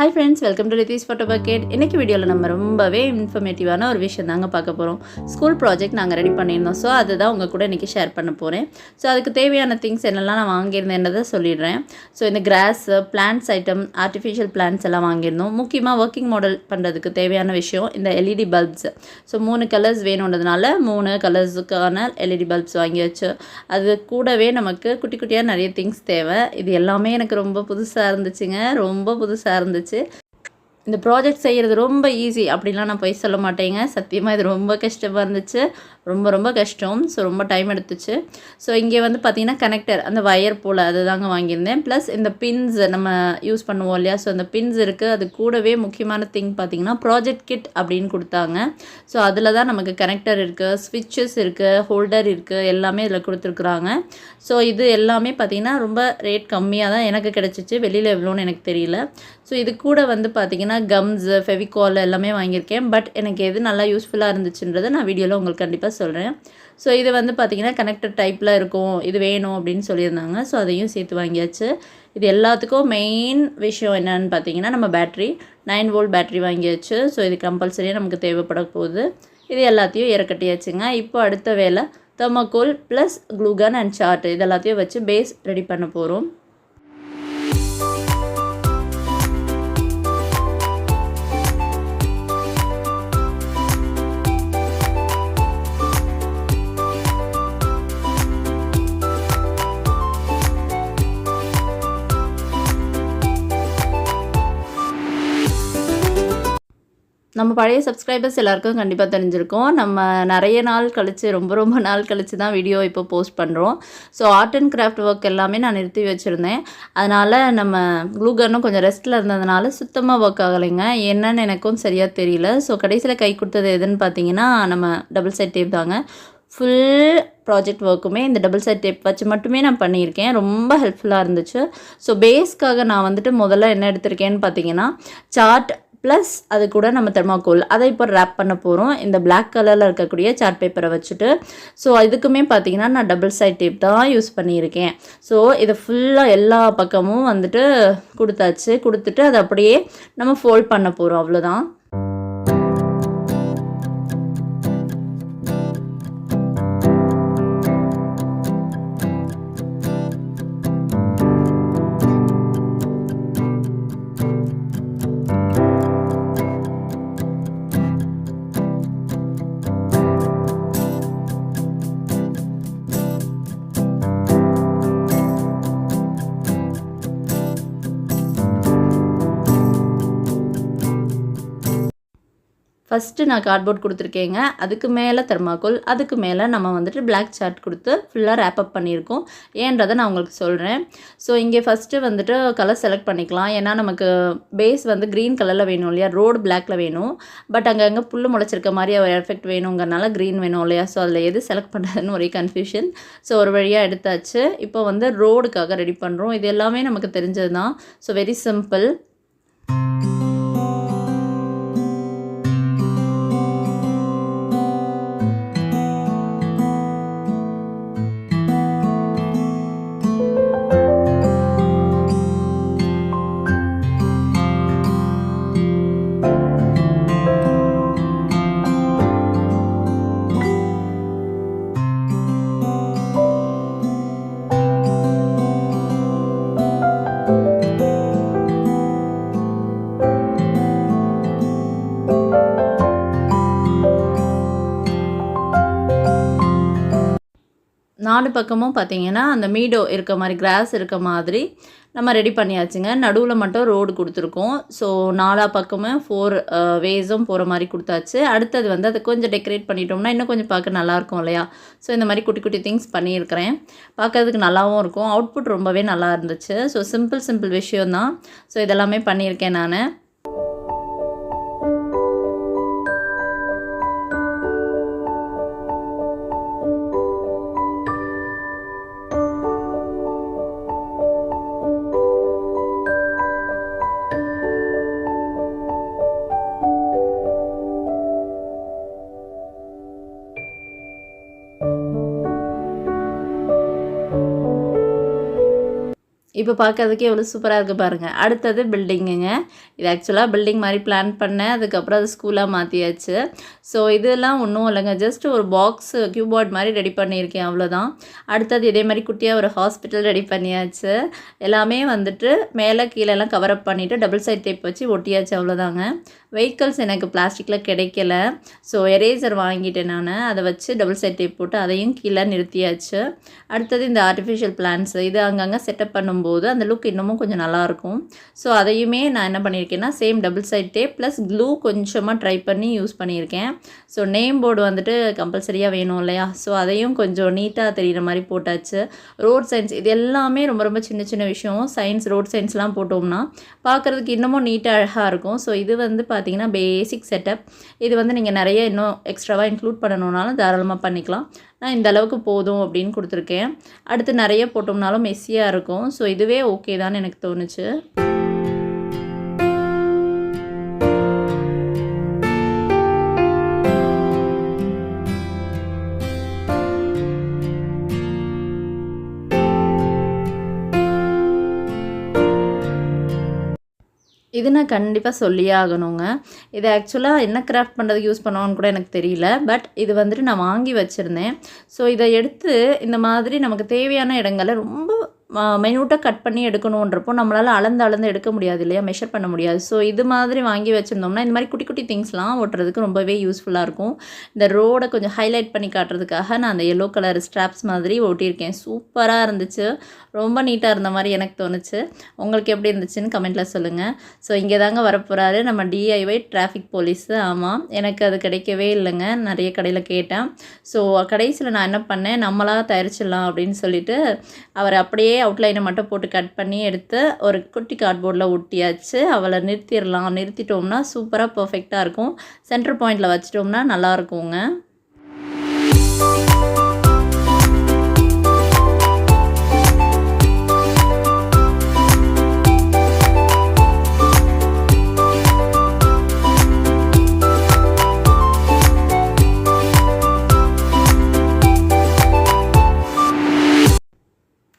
Hi friends, welcome to Rithis Photo Bucket. இன்னைக்கு வீடியோல நம்ம ரொம்பவே இன்ஃபர்மேட்டிவான ஒரு விஷயம் தாங்க பார்க்க போறோம். ஸ்கூல் ப்ராஜெக்ட் நாங்க ரெடி பண்ணியிருந்தோம். சோ அதுதான் உங்க கூட இன்னைக்கு ஷேர் பண்ண போறேன். சோ அதுக்கு தேவையான திங்ஸ் என்னெல்லாம் நான் வாங்கியிருந்தேன்றதை சொல்லிடுறேன். சோ இந்த grass, plants item, artificial plants எல்லாம் வாங்கியிருந்தோம். முக்கியமா ஒர்க்கிங் மாடல் பண்றதுக்கு தேவையான விஷயம் இந்த எல்இடி பல்ப்ஸ். சோ 3 கலர்ஸ் வேணும்ன்றதுனால 3 கலர்ஸ்க்கான எல்இடி பல்ப்ஸ் வாங்கியாச்சு. அது கூடவே நமக்கு குட்டி குட்டியா நிறைய திங்ஸ் தேவை. இது எல்லாமே எனக்கு ரொம்ப புதுசா இருந்துச்சுங்க. ரொம்ப புதுசா இருந்துச்சு. இந்த ப்ராஜெக்ட் செய்கிறது ரொம்ப ஈஸி அப்படிலாம் நான் போய் சொல்ல மாட்டேங்க. சத்தியமாக இது ரொம்ப கஷ்டமாக இருந்துச்சு. ரொம்ப கஷ்டம். ஸோ ரொம்ப டைம் எடுத்துச்சு. ஸோ இங்கே வந்து பார்த்திங்கன்னா கனெக்டர் அந்த வயர் போல் அது தாங்க வாங்கியிருந்தேன். ப்ளஸ் இந்த பின்ஸ் நம்ம யூஸ் பண்ணுவோம் இல்லையா, ஸோ அந்த பின்ஸ் இருக்குது. அது கூடவே முக்கியமான திங் பார்த்திங்கன்னா ப்ராஜெக்ட் கிட் அப்படின்னு கொடுத்தாங்க. ஸோ அதில் தான் நமக்கு கனெக்டர் இருக்குது, ஸ்விட்சஸ் இருக்குது, ஹோல்டர் இருக்குது, எல்லாமே இதில் கொடுத்துருக்குறாங்க. ஸோ இது எல்லாமே பார்த்திங்கன்னா ரொம்ப ரேட் கம்மியாக தான் எனக்கு கிடச்சிச்சு. வெளியில் எவ்வளோன்னு எனக்கு தெரியல. ஸோ இது கூட வந்து பார்த்திங்கன்னா கம்ஸு, ஃபெவிகால் எல்லாமே வாங்கியிருக்கேன். பட் எனக்கு எது நல்லா யூஸ்ஃபுல்லாக இருந்துச்சுன்றதை நான் வீடியோவில் உங்களுக்கு கண்டிப்பாக சொல்கிறேன். ஸோ இது வந்து பார்த்திங்கன்னா கனெக்டர் டைப்பில் இருக்கும், இது வேணும் அப்படின்னு சொல்லியிருந்தாங்க. ஸோ அதையும் சேர்த்து வாங்கியாச்சு. இது எல்லாத்துக்கும் மெயின் விஷயம் என்னன்னு பார்த்தீங்கன்னா நம்ம பேட்ரி 9 வோல்ட் பேட்ரி வாங்கியாச்சு. ஸோ இது கம்பல்சரியாக நமக்கு தேவைப்பட போகுது. இது எல்லாத்தையும் இறக்கட்டியாச்சுங்க. இப்போ அடுத்த வேலை thermocol plus glue gun and chart இது எல்லாத்தையும் வச்சு பேஸ் ரெடி பண்ண போகிறோம். நம்ம பழைய சப்ஸ்கிரைபர்ஸ் எல்லாருக்கும் கண்டிப்பாக தெரிஞ்சிருக்கும். நம்ம நிறைய நாள் கழித்து ரொம்ப நாள் கழித்து தான் வீடியோ இப்போ போஸ்ட் பண்ணுறோம். So art and craft work எல்லாமே நான் நிறுத்தி வச்சுருந்தேன். அதனால் நம்ம க்ளூகன்னும் கொஞ்சம் ரெஸ்ட்டில் இருந்ததுனால சுத்தமாக ஒர்க் ஆகலைங்க. என்னன்னு எனக்கும் சரியாக தெரியல. ஸோ கடைசியில் கை கொடுத்தது எதுன்னு பார்த்தீங்கன்னா நம்ம டபுள் சைட் டேப் தாங்க. ஃபுல் ப்ராஜெக்ட் ஒர்க்குமே இந்த டபுள் சைட் டேப் வச்சு மட்டுமே நான் பண்ணியிருக்கேன். ரொம்ப ஹெல்ப்ஃபுல்லாக இருந்துச்சு. ஸோ பேஸ்க்காக நான் வந்துட்டு முதல்ல என்ன எடுத்திருக்கேன்னு பார்த்தீங்கன்னா சார்ட் ப்ளஸ் அது கூட நம்ம தெர்மாக்கோல் அதை இப்போ ரேப் பண்ண போகிறோம். இந்த பிளாக் கலரில் இருக்கக்கூடிய சார்ட் பேப்பரை வச்சுட்டு. ஸோ இதுக்குமே பார்த்தீங்கன்னா நான் டபுள் சைட் டேப் தான் யூஸ் பண்ணியிருக்கேன். ஸோ இதை ஃபுல்லாக எல்லா பக்கமும் வந்துட்டு கொடுத்துட்டு அதை அப்படியே நம்ம ஃபோல்ட் பண்ண போகிறோம். அவ்வளோதான். ஃபஸ்ட்டு நான் கார்ட்போர்ட் கொடுத்துருக்கேங்க. அதுக்கு மேலே தெர்மாக்கோல், அதுக்கு மேலே நம்ம வந்துட்டு பிளாக் சார்ட் கொடுத்து ஃபுல்லாக ரேப்பப் பண்ணியிருக்கோம். ஏன்றதை நான் உங்களுக்கு சொல்கிறேன். ஸோ இங்கே ஃபஸ்ட்டு வந்துட்டு கலர் செலக்ட் பண்ணிக்கலாம். ஏன்னா நமக்கு பேஸ் வந்து க்ரீன் கலரில் வேணும் இல்லையா, ரோடு பிளாக்கில் வேணும். பட் அங்கங்கே புல் முளைச்சிருக்க மாதிரி ஒரு எஃபெக்ட் வேணுங்கிறனால க்ரீன் வேணும் இல்லையா. ஸோ அதில் எது செலக்ட் பண்ணுறதுன்னு ஒரே கன்ஃபியூஷன். ஸோ ஒரு வழியாக எடுத்தாச்சு. இப்போ வந்து ரோடுக்காக ரெடி பண்ணுறோம். இது எல்லாமே நமக்கு தெரிஞ்சது தான். So very simple. நாலு பக்கமும் பார்த்தீங்கன்னா அந்த மீடோ இருக்க மாதிரி, கிராஸ் இருக்க மாதிரி நம்ம ரெடி பண்ணியாச்சுங்க. நடுவில் மட்டும் ரோடு கொடுத்துருக்கோம். ஸோ 4 பக்கமும் 4 வேஸும் போகிற மாதிரி கொடுத்தாச்சு. அடுத்தது வந்து அதை கொஞ்சம் டெக்கரேட் பண்ணிட்டோம்னா இன்னும் கொஞ்சம் பார்க்க நல்லாயிருக்கும் இல்லையா. ஸோ இந்த மாதிரி குட்டி குட்டி திங்ஸ் பண்ணியிருக்கிறேன். பார்க்கறதுக்கு நல்லாவும் இருக்கும். அவுட்புட் ரொம்பவே நல்லா இருந்துச்சு. ஸோ சிம்பிள் விஷயம்தான். ஸோ இதெல்லாமே பண்ணியிருக்கேன் நான். இப்போ பார்க்கறதுக்கே எவ்வளோ சூப்பராக இருக்குது பாருங்கள். அடுத்தது பில்டிங்குங்க. இது ஆக்சுவலாக பில்டிங் மாதிரி பிளான் பண்ணேன். அதுக்கப்புறம் அது ஸ்கூலாக மாற்றியாச்சு. ஸோ இதெல்லாம் ஒன்றும் இல்லைங்க. ஜஸ்ட் ஒரு பாக்ஸ் கியூபார்ட் மாதிரி ரெடி பண்ணியிருக்கேன், அவ்வளோதான். அடுத்தது இதே மாதிரி குட்டியாக ஒரு ஹாஸ்பிட்டல் ரெடி பண்ணியாச்சு. எல்லாமே வந்துட்டு மேலே கீழெல்லாம் கவர் அப் பண்ணிவிட்டு டபுள் சைட் டேப் வச்சு ஒட்டியாச்சு, அவ்வளோதாங்க. வெஹிக்கல்ஸ் எனக்கு பிளாஸ்டிக்கில் கிடைக்கல. ஸோ எரேசர் வாங்கிட்டேன் நான். அதை வச்சு டபுள் சைட் டேப் போட்டு அதையும் கீழே நிறுத்தியாச்சு. அடுத்தது இந்த ஆர்டிஃபிஷியல் பிளான்ட்ஸ் இது அங்கங்கே செட்டப் பண்ணும்போது அந்த லுக் இன்னமும் கொஞ்சம் நல்லாயிருக்கும். ஸோ அதையுமே நான் என்ன பண்ணியிருக்கேன்னா same double side tape plus glue கொஞ்சமாக ட்ரை பண்ணி யூஸ் பண்ணியிருக்கேன். ஸோ நேம் போர்டு வந்துட்டு கம்பல்சரியாக வேணும் இல்லையா? ஸோ அதையும் கொஞ்சம் நீட்டாக தெரிகிற மாதிரி போட்டாச்சு. ரோட் சைன்ஸ் இது எல்லாமே ரொம்ப ரொம்ப சின்ன சின்ன விஷயம். சைன்ஸ் ரோட் சைன்ஸ்லாம் போட்டோம்னா பார்க்குறதுக்கு இன்னமும் நீட்டாக அழகாக இருக்கும். ஸோ இது வந்து பார்த்திங்கன்னா பேசிக் செட்டப். இது வந்து நீங்கள் நிறைய இன்னும் எக்ஸ்ட்ராவாக இன்க்ளூட் பண்ணணுன்னாலும் தாராளமாக பண்ணிக்கலாம். நான் இந்த அளவுக்கு போதும் அப்படின்னு கொடுத்துருக்கேன். அடுத்து நிறைய போட்டோம்னாலும் மெஸ்ஸியாக இருக்கும். ஸோ இதுவே ஓகே தான் எனக்கு தோணுச்சு. இது நான் கண்டிப்பாக சொல்லியே ஆகணுங்க. இது ஆக்சுவலாக என்ன கிராஃப்ட் பண்ணுறதுக்கு யூஸ் பண்ணுவான்னு கூட எனக்கு தெரியல. பட் இது வந்துட்டு நான் வாங்கி வச்சுருந்தேன். ஸோ இதை எடுத்து இந்த மாதிரி நமக்கு தேவையான இடங்களை ரொம்ப மைன்யூட்டாக கட் பண்ணி எடுக்கணுன்றப்போ நம்மளால் அளந்து எடுக்க முடியாது இல்லையா? மெஷர் பண்ண முடியாது. ஸோ இது மாதிரி வாங்கி வச்சுருந்தோம்னா இந்த மாதிரி குட்டி குட்டி திங்ஸ்லாம் ஓட்டுறதுக்கு ரொம்பவே யூஸ்ஃபுல்லாக இருக்கும். இந்த ரோடை கொஞ்சம் ஹைலைட் பண்ணி காட்டுறதுக்காக நான் அந்த எல்லோ கலர் ஸ்ட்ராப்ஸ் மாதிரி ஒட்டியிருக்கேன். சூப்பராக இருந்துச்சு. ரொம்ப நீட்டாக இருந்த மாதிரி எனக்கு தோணுச்சு. உங்களுக்கு எப்படி இருந்துச்சுன்னு கமெண்ட்டில் சொல்லுங்கள். ஸோ இங்கே தாங்க வரப்போகிறாரு நம்ம டிஐஒய் டிராஃபிக் போலீஸு. ஆமாம், எனக்கு அது கிடைக்கவே இல்லைங்க. நிறைய கடையில் கேட்டேன். ஸோ கடைசியில் நான் என்ன பண்ணேன், நம்மளாக தயாரிச்சிடலாம் அப்படின்னு சொல்லிட்டு அவர் அப்படியே அவுட்லைனை மட்டும் போட்டு கட் பண்ணி எடுத்து ஒரு குட்டி கார்ட்போர்டில் ஒட்டியாச்சு. அவளை நிறுத்திட்டோம்னா சூப்பராக பர்ஃபெக்டாக இருக்கும். சென்டர் பாயிண்டில் வச்சிட்டோம்னா நல்லாயிருக்குங்க.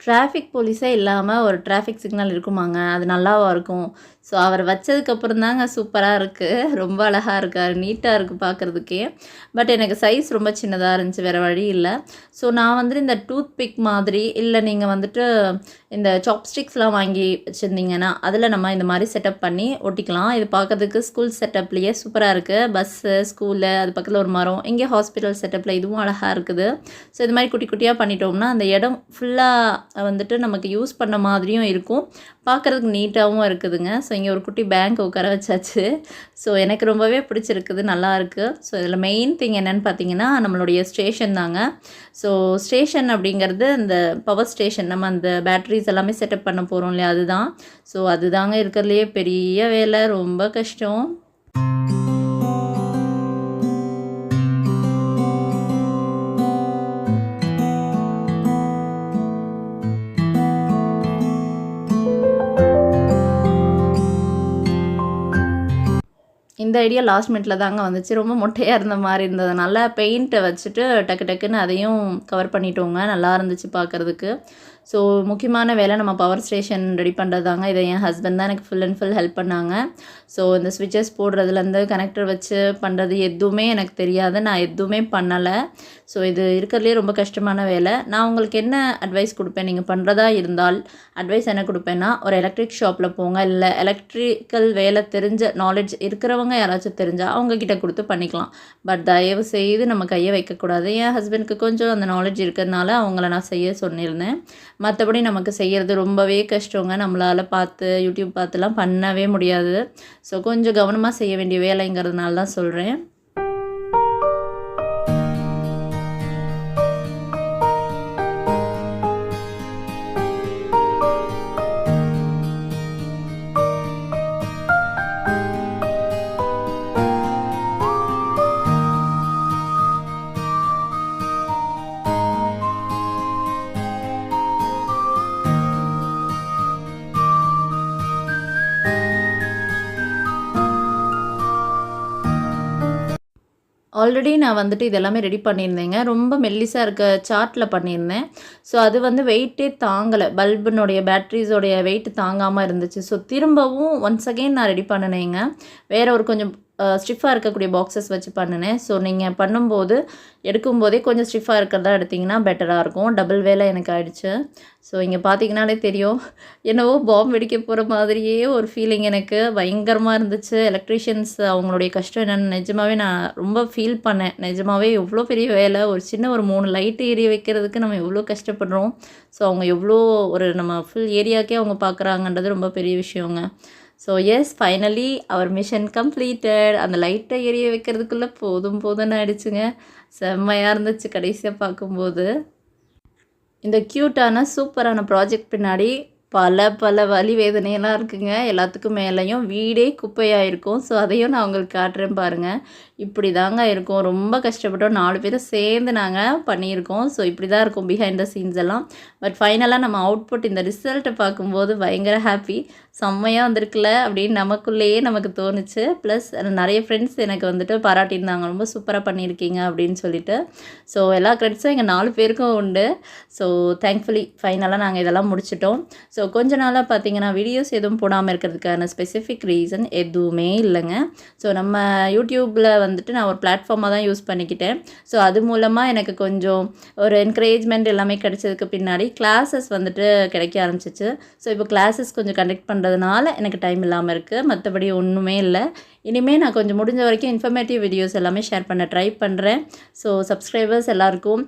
டிராஃபிக் போலீஸே இல்லாமல் ஒரு டிராஃபிக் சிக்னல் இருக்குமாங்க? அது நல்லாவா இருக்கும்? ஸோ அவர் வச்சதுக்கப்புறம் தாங்க சூப்பராக இருக்குது. ரொம்ப அழகாக இருக்கார். நீட்டாக இருக்குது பார்க்குறதுக்கே. பட் எனக்கு சைஸ் ரொம்ப சின்னதாக இருந்துச்சு, வேறு வழி இல்லை. ஸோ நான் வந்துட்டு இந்த டூத் பிக் மாதிரி இல்லை நீங்கள் வந்துட்டு இந்த சாப்ஸ்டிக்ஸ்லாம் வாங்கி வச்சுருந்தீங்கன்னா அதில் நம்ம இந்த மாதிரி செட்டப் பண்ணி ஒட்டிக்கலாம். இது பார்க்கறதுக்கு ஸ்கூல் செட்டப்லேயே சூப்பராக இருக்குது. பஸ்ஸு, ஸ்கூலு, அது பக்கத்தில் ஒரு மரம், இங்கே ஹாஸ்பிட்டல் செட்டப்பில் இதுவும் அழகாக இருக்குது. ஸோ இது மாதிரி குட்டி குட்டியாக பண்ணிட்டோம்னா அந்த இடம் ஃபுல்லாக வந்துட்டு நமக்கு யூஸ் பண்ண மாதிரியும் இருக்கும், பார்க்குறதுக்கு நீட்டாகவும் இருக்குதுங்க. ஸோ இங்கே ஒரு குட்டி பேங்க் உட்கார வச்சாச்சு. ஸோ எனக்கு ரொம்பவே பிடிச்சிருக்குது, நல்லா இருக்குது. ஸோ இதில் மெயின் திங் என்னென்னு பார்த்தீங்கன்னா நம்மளுடைய ஸ்டேஷன் தாங்க. ஸோ ஸ்டேஷன் அப்படிங்கிறது இந்த பவர் ஸ்டேஷன், நம்ம அந்த பேட்ரிஸ் எல்லாமே செட்டப் பண்ண போகிறோம் இல்லையா, அதுதான். ஸோ அதுதாங்க இருக்கிறதுலையே பெரிய வேலை, ரொம்ப கஷ்டம். இந்த ஐடியா லாஸ்ட் மினிட்ல தாங்க வந்துச்சு. ரொம்ப மொட்டையாக இருந்த மாதிரி இருந்ததுனால பெயிண்ட்டை வச்சுட்டு டக்கு டக்குன்னு அதையும் கவர் பண்ணிட்டோங்க. நல்லா இருந்துச்சு பார்க்குறதுக்கு. ஸோ முக்கியமான வேலை நம்ம பவர் ஸ்டேஷன் ரெடி பண்ணுறதாங்க. இதை என் ஹஸ்பண்ட் தான் எனக்கு ஃபுல் அண்ட் ஃபுல் ஹெல்ப் பண்ணாங்க. ஸோ இந்த ஸ்விட்சஸ் போடுறதுலேருந்து கனெக்டர் வச்சு பண்ணுறது எதுவுமே எனக்கு தெரியாது, நான் எதுவுமே பண்ணலை. ஸோ இது இருக்கிறதுலே ரொம்ப கஷ்டமான வேலை. நான் உங்களுக்கு என்ன அட்வைஸ் கொடுப்பேன், நீங்கள் பண்ணுறதா இருந்தால் அட்வைஸ் என்ன கொடுப்பேன்னா, ஒரு எலக்ட்ரிக் ஷாப்பில் போங்க. இல்லை எலக்ட்ரிக்கல் வேலை தெரிஞ்ச நாலேஜ் இருக்கிறவங்க யாராச்சும் தெரிஞ்சால் அவங்கக்கிட்ட கொடுத்து பண்ணிக்கலாம். பட் தயவு செய்து நம்ம கையை வைக்கக்கூடாது. என் ஹஸ்பண்டுக்கு கொஞ்சம் அந்த நாலேஜ் இருக்கிறதுனால அவங்கள நான் செய்ய சொன்னிருந்தேன். மற்றபடி நமக்கு செய்கிறது ரொம்பவே கஷ்டங்க. நம்மளால் பார்த்து யூடியூப் பார்த்துலாம் பண்ணவே முடியாது. ஸோ கொஞ்சம் கவனமாக செய்ய வேண்டிய வேலைங்கிறதுனால தான் சொல்கிறேன். ஆல்ரெடி நான் வந்துட்டு இது எல்லாமே ரெடி பண்ணியிருந்தேங்க. ரொம்ப மெல்லிசா இருக்க சார்ட்டில் பண்ணியிருந்தேன். ஸோ அது வந்து வெயிட்டே தாங்கலை, பல்புனுடைய பேட்டரிஸோடைய வெயிட் தாங்காமல் இருந்துச்சு. ஸோ திரும்பவும் ஒன்ஸ் அகெயின் நான் ரெடி பண்ணினேங்க. வேறு ஒரு கொஞ்சம் ஸ்டிஃபாக இருக்கக்கூடிய பாக்ஸஸ் வச்சு பண்ணினேன். ஸோ நீங்கள் பண்ணும்போது எடுக்கும்போதே கொஞ்சம் ஸ்டிஃபாக இருக்கிறதா எடுத்திங்கன்னா பெட்டராக இருக்கும். டபுள் வேலை எனக்கு ஆயிடுச்சு. ஸோ இங்கே பார்த்தீங்கனாலே தெரியும், என்னவோ பாம்பு வெடிக்க போகிற மாதிரியே ஒரு ஃபீலிங் எனக்கு பயங்கரமாக இருந்துச்சு. எலக்ட்ரீஷியன்ஸ் அவங்களுடைய கஷ்டம் என்னென்னு நிஜமாகவே நான் ரொம்ப ஃபீல் பண்ணேன். நிஜமாகவே எவ்வளோ பெரிய வேலை, ஒரு சின்ன ஒரு 3 லைட்டு எரிய வைக்கிறதுக்கு நம்ம எவ்வளோ கஷ்டப்படுறோம். ஸோ அவங்க எவ்வளோ ஒரு நம்ம ஃபுல் ஏரியாக்கே அவங்க பார்க்குறாங்கன்றது ரொம்ப பெரிய விஷயங்க. ஸோ எஸ், ஃபைனலி அவர் மிஷன் கம்ப்ளீட்டட். அந்த லைட்டை எரிய வைக்கிறதுக்குள்ளே போதும்னு ஆயிடுச்சுங்க. செம்மையாக இருந்துச்சு கடைசியாக பார்க்கும்போது. இந்த க்யூட்டான சூப்பரான ப்ராஜெக்ட் பின்னாடி பல வலி வேதனையெல்லாம் இருக்குங்க. எல்லாத்துக்கும் மேலேயும் வீடே குப்பையாக இருக்கும். ஸோ அதையும் நான் உங்களுக்கு காட்டுறேன் பாருங்கள். இப்படி தாங்க இருக்கும். ரொம்ப கஷ்டப்பட்டோம். 4 பேரும் சேர்ந்து நாங்கள் பண்ணியிருக்கோம். ஸோ இப்படி தான் இருக்கும் பிஹைண்ட் த சீன்ஸ் எல்லாம். பட் ஃபைனலாக நம்ம அவுட்புட் இந்த ரிசல்ட்டை பார்க்கும்போது பயங்கர ஹாப்பி. செம்மையாக வந்திருக்குல்ல அப்படின்னு நமக்குள்ளேயே நமக்கு தோணுச்சு. ப்ளஸ் நிறைய ஃப்ரெண்ட்ஸ் எனக்கு வந்துட்டு பாராட்டியிருந்தாங்க, ரொம்ப சூப்பராக பண்ணியிருக்கீங்க அப்படின்னு சொல்லிட்டு. ஸோ எல்லா க்ரெடிட்ஸும் எங்கள் 4 பேருக்கும் உண்டு. ஸோ தேங்க்ஃபுல்லி ஃபைனலாக நாங்கள் இதெல்லாம் முடிச்சிட்டோம். ஸோ கொஞ்ச நாளாக பார்த்தீங்கன்னா வீடியோஸ் எதுவும் போடாமல் இருக்கிறதுக்கான ஸ்பெசிஃபிக் ரீசன் எதுவுமே இல்லைங்க. ஸோ நம்ம யூடியூப்பில் வந்துட்டு நான் ஒரு பிளாட்ஃபார்மாக தான் யூஸ் பண்ணிக்கிட்டேன். ஸோ அது மூலமாக எனக்கு கொஞ்சம் ஒரு என்கரேஜ்மெண்ட் எல்லாமே கிடைச்சதுக்கு பின்னாடி கிளாஸஸ் வந்துட்டு கிடைக்க ஆரம்பிச்சிச்சு. ஸோ இப்போ கிளாஸஸ் கொஞ்சம் கண்டக்ட் பண்ணுறதுனால எனக்கு டைம் இல்லாமல் இருக்குது. மற்றபடி ஒன்றுமே இல்லை. இனிமேல் நான் கொஞ்சம் முடிஞ்ச வரைக்கும் இன்ஃபர்மேட்டிவ் வீடியோஸ் எல்லாமே ஷேர் பண்ண ட்ரை பண்ணுறேன். ஸோ சப்ஸ்கிரைபர்ஸ் எல்லாருக்கும்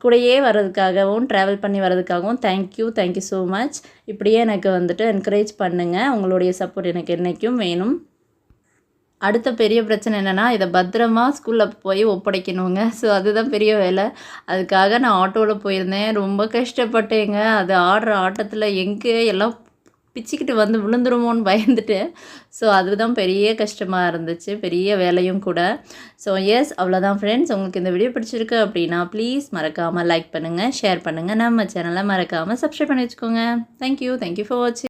கூடயே வர்றதுக்காகவும் ட்ராவல் பண்ணி வர்றதுக்காகவும் தேங்க்யூ ஸோ மச். இப்படியே எனக்கு வந்துட்டு என்கரேஜ் பண்ணுங்கள். உங்களுடைய சப்போர்ட் எனக்கு என்றைக்கும் வேணும். அடுத்த பெரிய பிரச்சனை என்னென்னா, இதை பத்திரமா ஸ்கூலில் போய் ஒப்படைக்கணுங்க. ஸோ அதுதான் பெரிய வேலை. அதுக்காக நான் ஆட்டோவில் போயிருந்தேன். ரொம்ப கஷ்டப்பட்டேங்க. அது ஆடுற ஆட்டத்தில் எங்கே எல்லாம் பிச்சுக்கிட்டு வந்து விழுந்துருமோன்னு பயந்துட்டேன். ஸோ அதுதான் பெரிய கஷ்டமாக இருந்துச்சு, பெரிய வேலையும் கூட. ஸோ எஸ், அவ்வளோதான் ஃப்ரெண்ட்ஸ். உங்களுக்கு இந்த வீடியோ பிடிச்சிருக்கு அப்படின்னா ப்ளீஸ் மறக்காமல் லைக் பண்ணுங்கள், ஷேர் பண்ணுங்கள். நம்ம சேனலை மறக்காமல் சப்ஸ்கிரைப் பண்ணி வச்சுக்கோங்க. தேங்க்யூ ஃபார் வாட்சிங்.